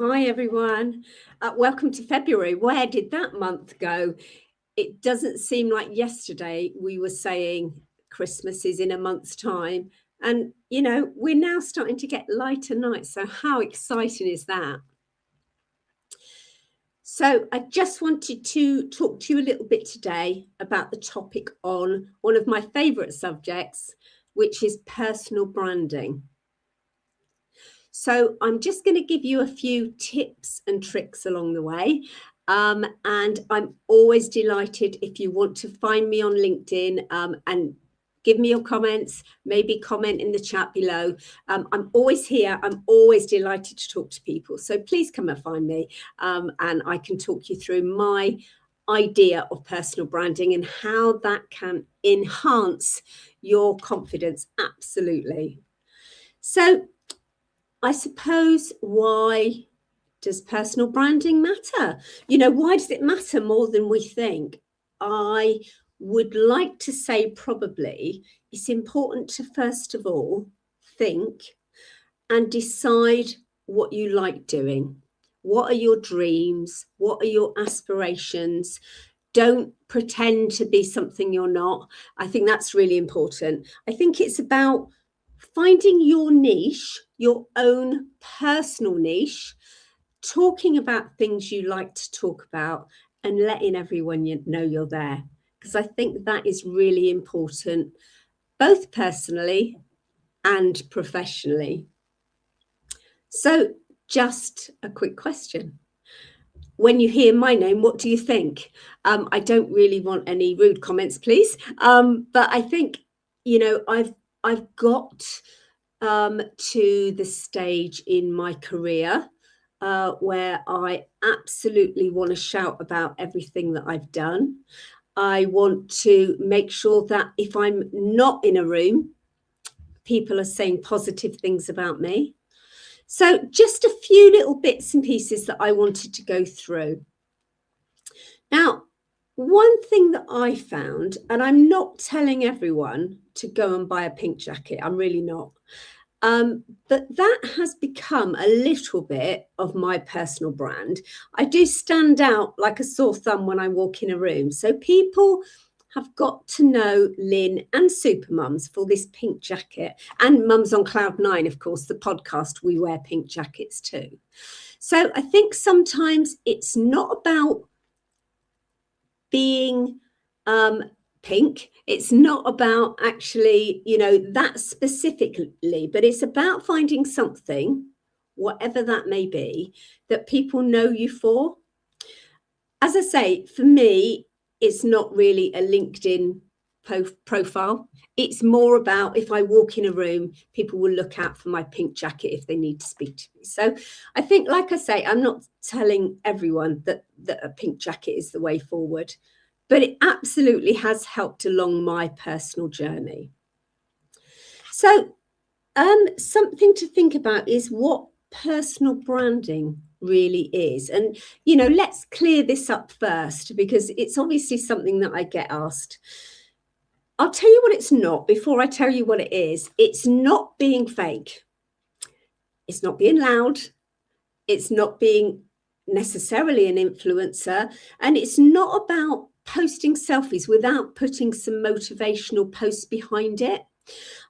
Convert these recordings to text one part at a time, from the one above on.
Hi, everyone. Welcome to February. Where did that month go? It doesn't seem like yesterday we were saying Christmas is in a month's time. And, we're now starting to get lighter nights. So, how exciting is that? So, I just wanted to talk to you a little bit today about the topic on one of my favourite subjects, which is personal branding. So I'm just going to give you a few tips and tricks along the way. And I'm always delighted if you want to find me on LinkedIn and give me your comments, maybe comment in the chat below. I'm always here. I'm always delighted to talk to people. So please come and find me and I can talk you through my idea of personal branding and how that can enhance your confidence. Absolutely. So I suppose, why does personal branding matter? Why does it matter more than we think? I would like to say probably it's important to first of all think and decide what you like doing. What are your dreams? What are your aspirations? Don't pretend to be something you're not. I think that's really important. I think it's about finding your niche, your own personal niche, talking about things you like to talk about and letting everyone know you're there. Because I think that is really important, both personally and professionally. So just a quick question. When you hear my name, what do you think? I don't really want any rude comments, please. But I think, I've got to the stage in my career where I absolutely want to shout about everything that I've done. I want to make sure that if I'm not in a room, people are saying positive things about me. So just a few little bits and pieces that I wanted to go through. Now, one thing that I found, and I'm not telling everyone to go and buy a pink jacket, I'm really not. But that has become a little bit of my personal brand. I do stand out like a sore thumb when I walk in a room. So people have got to know Lynn and Supermums for this pink jacket, and Mums on Cloud 9, of course, the podcast, we wear pink jackets too. So I think sometimes it's not about being pink. It's not about actually, that specifically, but it's about finding something, whatever that may be, that people know you for. As I say, for me, it's not really a LinkedIn profile. It's more about if I walk in a room, people will look out for my pink jacket if they need to speak to me. So I think, like I say, I'm not telling everyone that a pink jacket is the way forward, but it absolutely has helped along my personal journey. So something to think about is what personal branding really is. And, let's clear this up first, because it's obviously something that I get asked. I'll tell you what it's not before I tell you what it is. It's not being fake. It's not being loud. It's not being necessarily an influencer. And it's not about posting selfies without putting some motivational posts behind it.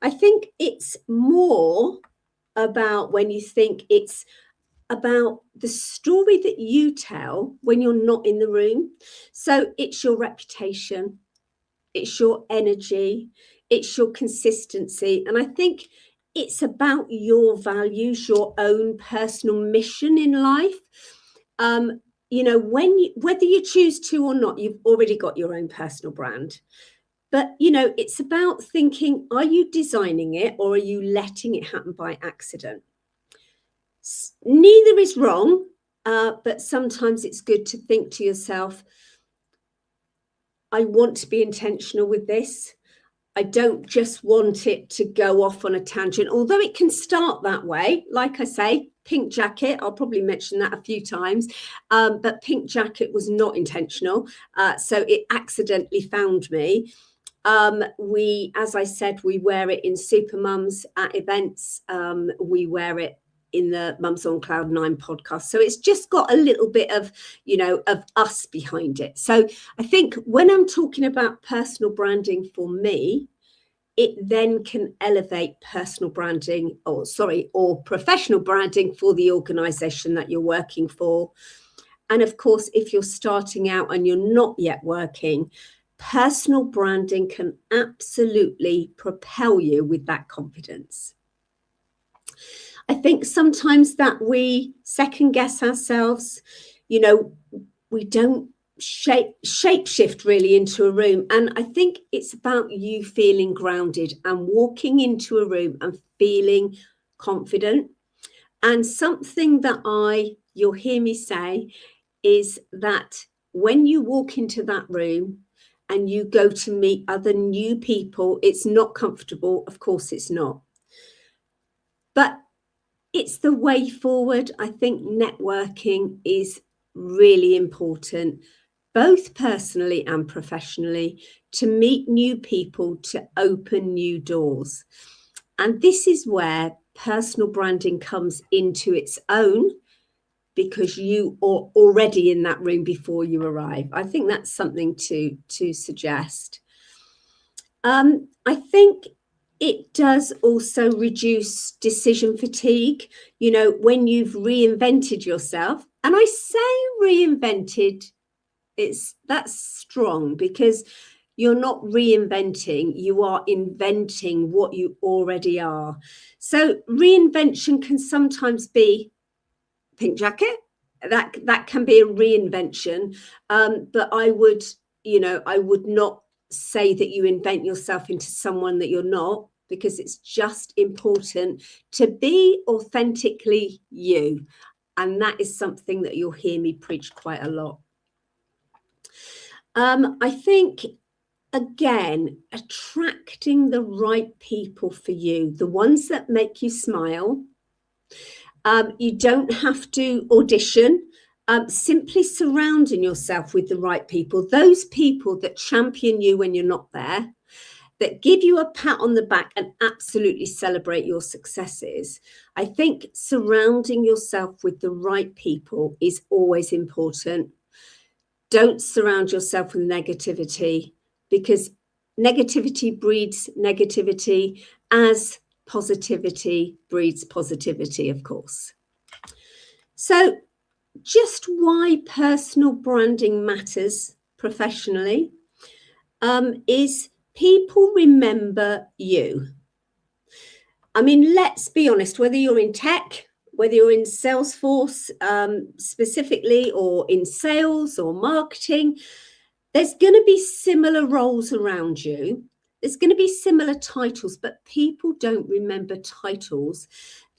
I think it's more about, when you think, it's about the story that you tell when you're not in the room. So it's your reputation, it's your energy, it's your consistency. And I think it's about your values, your own personal mission in life. Whether you choose to or not, you've already got your own personal brand. But, it's about thinking, are you designing it or are you letting it happen by accident? Neither is wrong, but sometimes it's good to think to yourself, I want to be intentional with this. I don't just want it to go off on a tangent, although it can start that way. Like I say, pink jacket, I'll probably mention that a few times, but pink jacket was not intentional. So it accidentally found me. As I said, we wear it in Supermums at events. We wear it in the Mums on Cloud 9 podcast. So it's just got a little bit of, of us behind it. So I think when I'm talking about personal branding for me, it then can elevate personal branding or professional branding for the organization that you're working for. And of course, if you're starting out and you're not yet working, personal branding can absolutely propel you with that confidence. I think sometimes that we second guess ourselves, we don't shape shift really into a room. And I think it's about you feeling grounded and walking into a room and feeling confident. And something that you'll hear me say is that when you walk into that room and you go to meet other new people, it's not comfortable. Of course it's not. But it's the way forward. I think networking is really important, both personally and professionally, to meet new people, to open new doors. And this is where personal branding comes into its own, because you are already in that room before you arrive. I think that's something to suggest. I think it does also reduce decision fatigue, when you've reinvented yourself. And I say reinvented, that's strong, because you're not reinventing, you are inventing what you already are. So reinvention can sometimes be pink jacket. That can be a reinvention. But I would not say that you invent yourself into someone that you're not, because it's just important to be authentically you. And that is something that you'll hear me preach quite a lot. I think, again, attracting the right people for you, the ones that make you smile. You don't have to audition. Simply surrounding yourself with the right people, those people that champion you when you're not there, that give you a pat on the back and absolutely celebrate your successes. I think surrounding yourself with the right people is always important. Don't surround yourself with negativity, because negativity breeds negativity, as positivity breeds positivity, of course. So just why personal branding matters professionally is people remember you. I mean, let's be honest, whether you're in tech, whether you're in Salesforce specifically, or in sales or marketing, there's going to be similar roles around you. There's going to be similar titles, but people don't remember titles.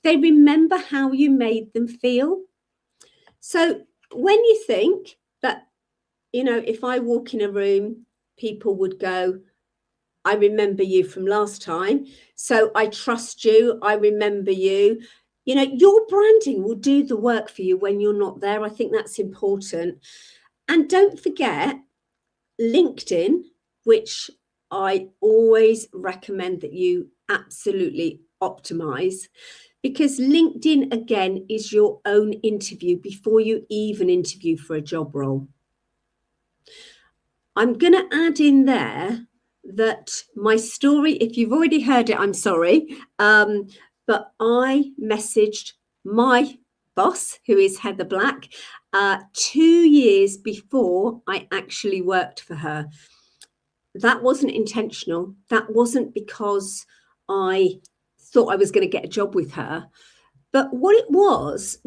They remember how you made them feel. So when you think that, if I walk in a room, people would go, I remember you from last time, so I trust you, I remember you. Your branding will do the work for you when you're not there. I think that's important. And don't forget LinkedIn, which I always recommend that you absolutely optimize, because LinkedIn, again, is your own interview before you even interview for a job role. I'm going to add in there that my story, if you've already heard it, I'm sorry, but I messaged my boss, who is Heather Black, 2 years before I actually worked for her. That wasn't intentional. That wasn't because I thought I was going to get a job with her. But what it was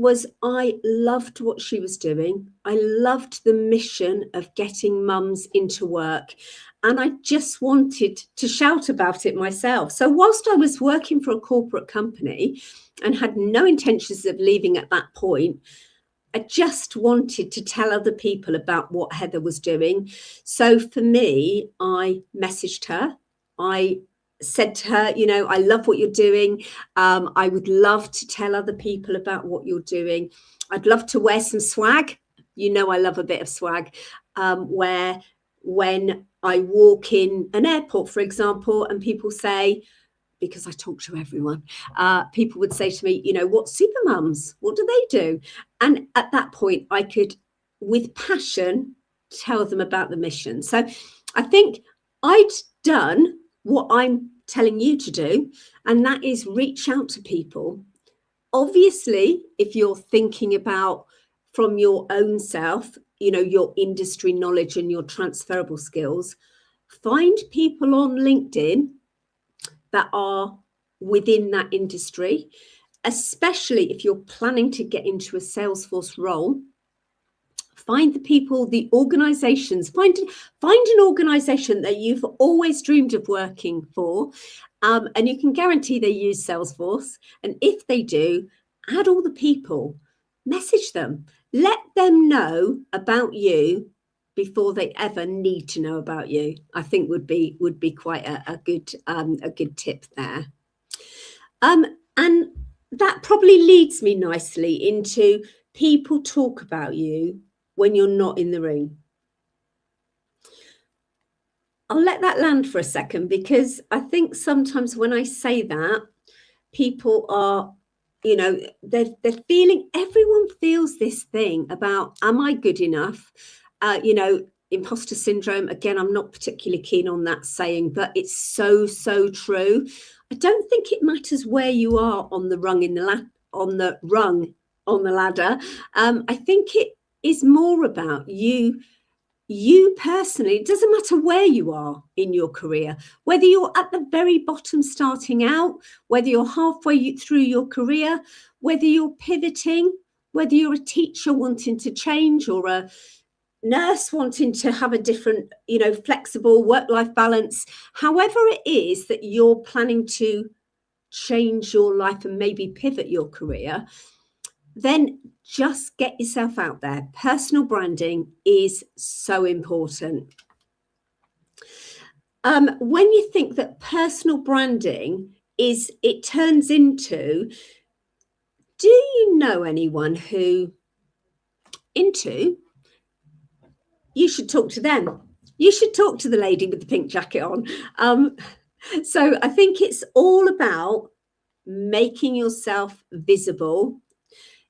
I loved what she was doing. I loved the mission of getting mums into work. And I just wanted to shout about it myself. So whilst I was working for a corporate company and had no intentions of leaving at that point, I just wanted to tell other people about what Heather was doing. So for me, I messaged her. I said to her, I love what you're doing. I would love to tell other people about what you're doing. I'd love to wear some swag. I love a bit of swag, where when I walk in an airport, for example, and people say, because I talk to everyone, people would say to me, what super mums? What do they do? And at that point, I could, with passion, tell them about the mission. So I think I'd done what I'm telling you to do, and that is reach out to people. Obviously, if you're thinking about from your own self, your industry knowledge and your transferable skills, find people on LinkedIn that are within that industry, especially if you're planning to get into a Salesforce role. Find the people, the organizations, find an organization that you've always dreamed of working for, and you can guarantee they use Salesforce. And if they do, add all the people, message them, let them know about you before they ever need to know about you. I think would be quite a good tip there. And that probably leads me nicely into people talk about you when you're not in the ring. I'll let that land for a second, because I think sometimes when I say that, people are, they're feeling, everyone feels this thing about, am I good enough? Imposter syndrome. Again, I'm not particularly keen on that saying, but it's so true. I don't think it matters where you are on the rung on the ladder. I think it is more about you personally. It doesn't matter where you are in your career, whether you're at the very bottom starting out, whether you're halfway through your career, whether you're pivoting, whether you're a teacher wanting to change, or a nurse wanting to have a different, flexible work-life balance, however it is that you're planning to change your life and maybe pivot your career, then just get yourself out there. Personal branding is so important. When you think that personal branding it turns into, do you know anyone who you should talk to them. You should talk to the lady with the pink jacket on. So I think it's all about making yourself visible.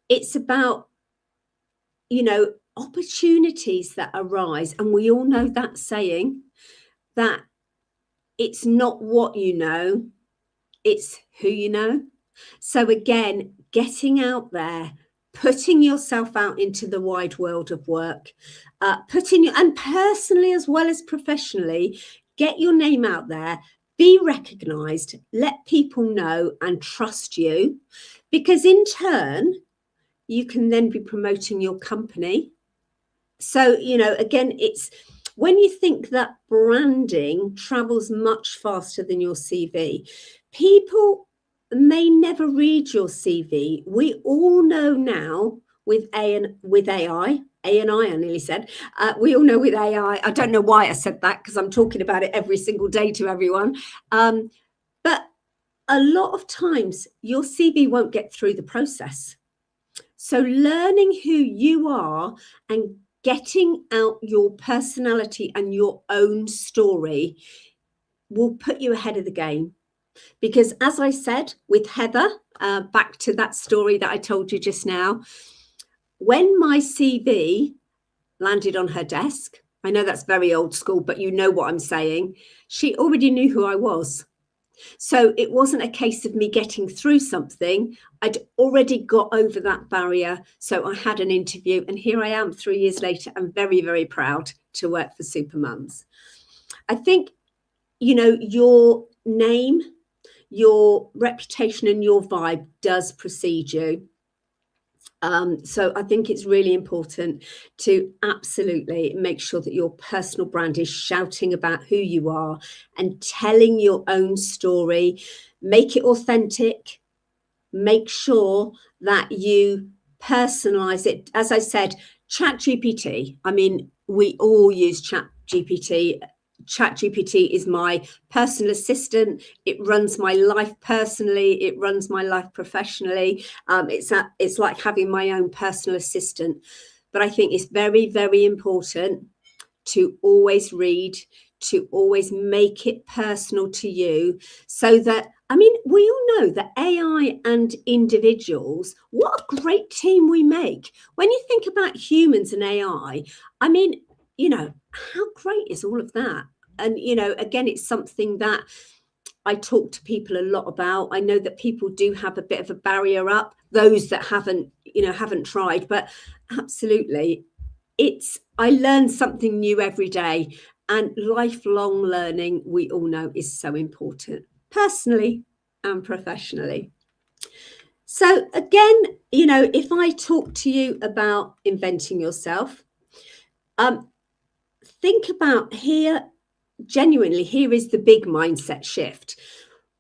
It's about, opportunities that arise. And we all know that saying, that it's not what you know, it's who you know. So again, getting out there, putting yourself out into the wide world of work, and personally as well as professionally, get your name out there, be recognized, let people know and trust you, because in turn, you can then be promoting your company. So, again, it's when you think that branding travels much faster than your CV, people may never read your CV. We all know now with AI, I nearly said, we all know with AI, I don't know why I said that, because I'm talking about it every single day to everyone. But a lot of times your CV won't get through the process. So learning who you are and getting out your personality and your own story will put you ahead of the game. Because as I said with Heather, back to that story that I told you just now, when my CV landed on her desk, I know that's very old school, but you know what I'm saying, she already knew who I was. So it wasn't a case of me getting through something. I'd already got over that barrier. So I had an interview, and here I am 3 years later. I'm very, very proud to work for Supermums. I think, your name, your reputation and your vibe does precede you. So I think it's really important to absolutely make sure that your personal brand is shouting about who you are and telling your own story. Make it authentic. Make sure that you personalize it. As I said, ChatGPT. I mean, we all use ChatGPT. ChatGPT is my personal assistant. It runs my life personally. It runs my life professionally. It's like having my own personal assistant. But I think it's very, very important to always read, to always make it personal to you, so that, I mean, we all know that AI and individuals, what a great team we make. When you think about humans and AI, I mean, you know, how great is all of that? And, you know, again, it's something that I talk to people a lot about. I know that people do have a bit of a barrier up, those that haven't, you know, haven't tried, but absolutely, I learn something new every day, and lifelong learning, we all know, is so important, personally and professionally. So again, you know, if I talk to you about inventing yourself, think about here, genuinely, here is the big mindset shift.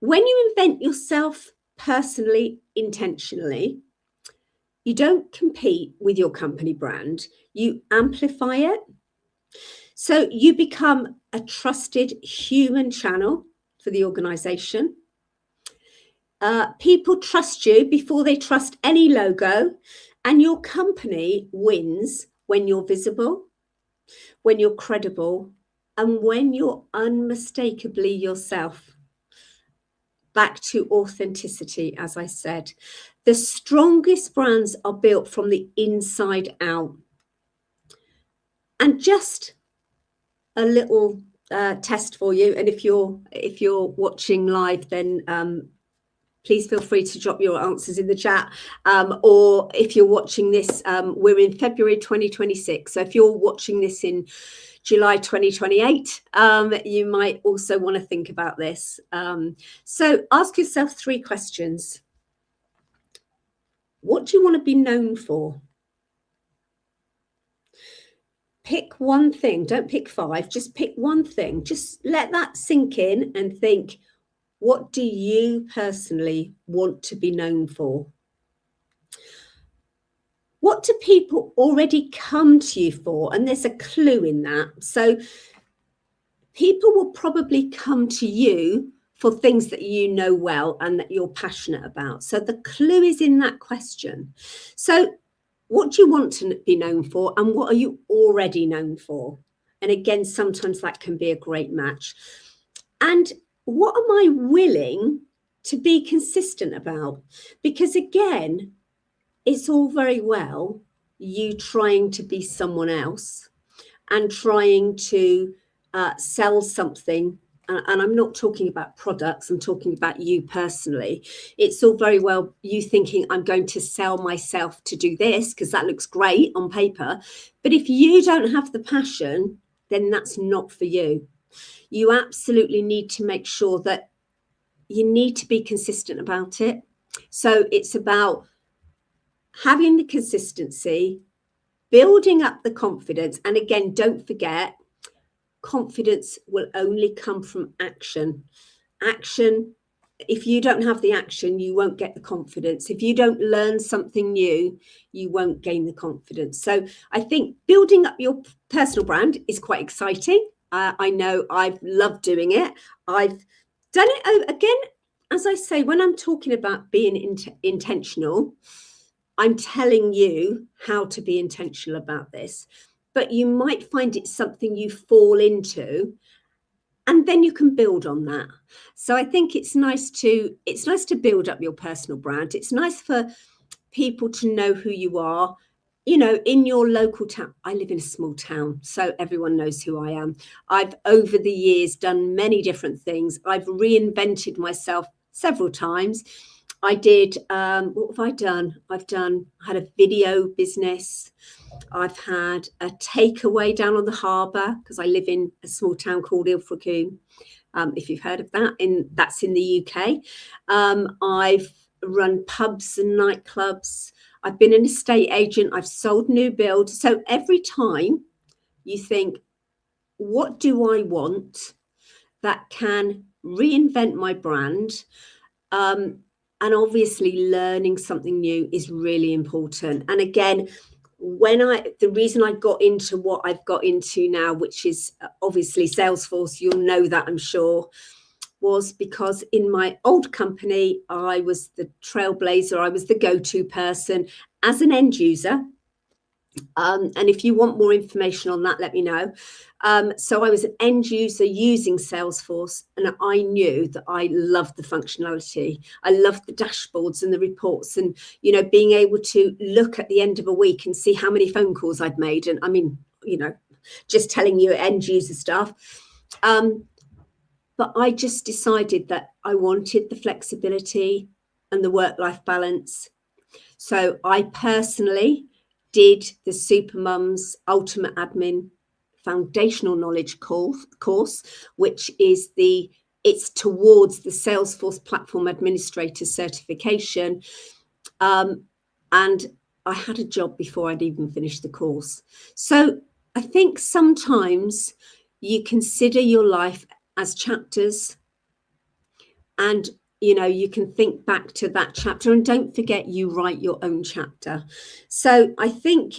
When you invent yourself personally, intentionally, you don't compete with your company brand, you amplify it. So you become a trusted human channel for the organization. People trust you before they trust any logo, and your company wins when you're visible, when you're credible, and when you're unmistakably yourself. Back to authenticity, as I said. The strongest brands are built from the inside out. And just a little test for you, and if you're watching live, then please feel free to drop your answers in the chat, or if you're watching this, we're in February 2026, so if you're watching this in July 2028, you might also want to think about this. So ask yourself 3 questions. What do you want to be known for? Pick one thing, don't pick 5, just pick one thing. Just let that sink in and think, what do you personally want to be known for? What do people already come to you for? And there's a clue in that. So people will probably come to you for things that you know well and that you're passionate about. So the clue is in that question. So what do you want to be known for, and what are you already known for? And again, sometimes that can be a great match. And what am I willing to be consistent about? Because again, it's all very well you trying to be someone else and trying to sell something. And I'm not talking about products, I'm talking about you personally. It's all very well you thinking, I'm going to sell myself to do this because that looks great on paper. But if you don't have the passion, then that's not for you. You absolutely need to make sure that you need to be consistent about it. So it's about having the consistency, building up the confidence. And again, don't forget, confidence will only come from action. Action, if you don't have the action, you won't get the confidence. If you don't learn something new, you won't gain the confidence. So I think building up your personal brand is quite exciting. I know I've loved doing it. I've done it again, as I say, when I'm talking about being intentional, I'm telling you how to be intentional about this. But you might find it's something you fall into, and then you can build on that. So I think it's nice to build up your personal brand. It's nice for people to know who you are, you know, in your local town. I live in a small town, so everyone knows who I am. I've over the years done many different things. I've reinvented myself several times. I did, what have I done? I had a video business. I've had a takeaway down on the harbour because I live in a small town called Ilfracombe. If you've heard of that, that's in the UK. I've run pubs and nightclubs. I've been an estate agent. I've sold new build. So every time you think, what do I want that can reinvent my brand? And obviously learning something new is really important. And again, the reason I got into what I've got into now, which is obviously Salesforce, you'll know that, I'm sure, was because in my old company, I was the trailblazer. I was the go-to person as an end user. And if you want more information on that, let me know. So I was an end user using Salesforce, and I knew that I loved the functionality. I loved the dashboards and the reports, and being able to look at the end of a week and see how many phone calls I'd made. And I mean, just telling you end user stuff. But I just decided that I wanted the flexibility and the work-life balance. So I personally did the Supermums Ultimate Admin Foundational Knowledge course, which is it's towards the Salesforce Platform Administrator certification. And I had a job before I'd even finished the course. So I think sometimes you consider your life as chapters, and you can think back to that chapter, and don't forget you write your own chapter. So I think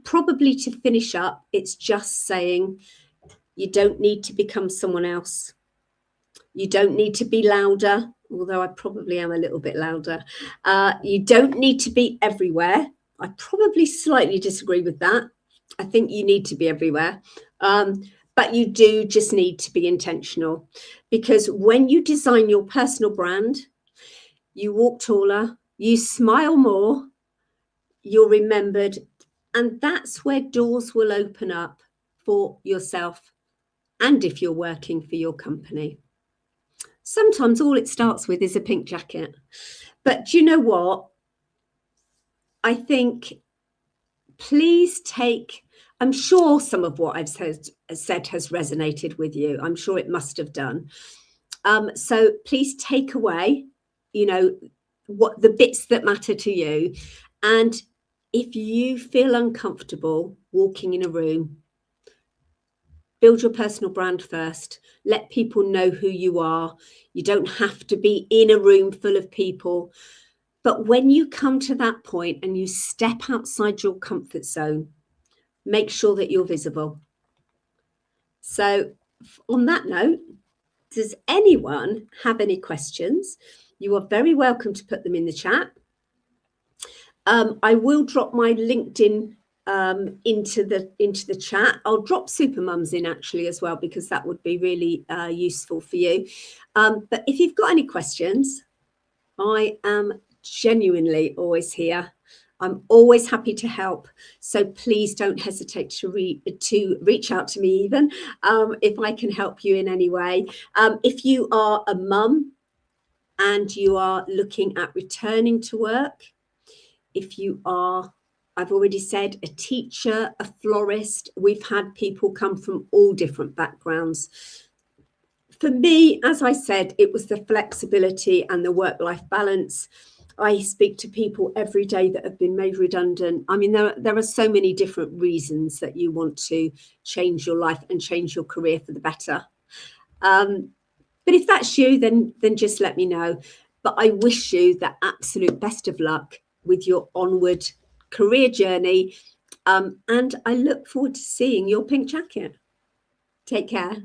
probably to finish up, it's just saying you don't need to become someone else. You don't need to be louder, although I probably am a little bit louder. You don't need to be everywhere. I probably slightly disagree with that. I think you need to be everywhere. But you do just need to be intentional, because when you design your personal brand, you walk taller, you smile more, you're remembered, and that's where doors will open up for yourself and if you're working for your company. Sometimes all it starts with is a pink jacket. But do you know what? I think please I'm sure some of what I've said has resonated with you. I'm sure it must have done. So please take away, what the bits that matter to you. And if you feel uncomfortable walking in a room, build your personal brand first. Let people know who you are. You don't have to be in a room full of people. But when you come to that point and you step outside your comfort zone, make sure that you're visible. So on that note, does anyone have any questions? You are very welcome to put them in the chat. I will drop my LinkedIn into the chat. I'll drop Supermums in actually as well, because that would be really useful for you. But if you've got any questions, I am genuinely always here. I'm always happy to help. So please don't hesitate to reach out to me, even if I can help you in any way. If you are a mum and you are looking at returning to work, if you are, I've already said, a teacher, a florist, we've had people come from all different backgrounds. For me, as I said, it was the flexibility and the work-life balance. I speak to people every day that have been made redundant. I mean, there are so many different reasons that you want to change your life and change your career for the better. But if that's you, then just let me know. But I wish you the absolute best of luck with your onward career journey. And I look forward to seeing your pink jacket. Take care.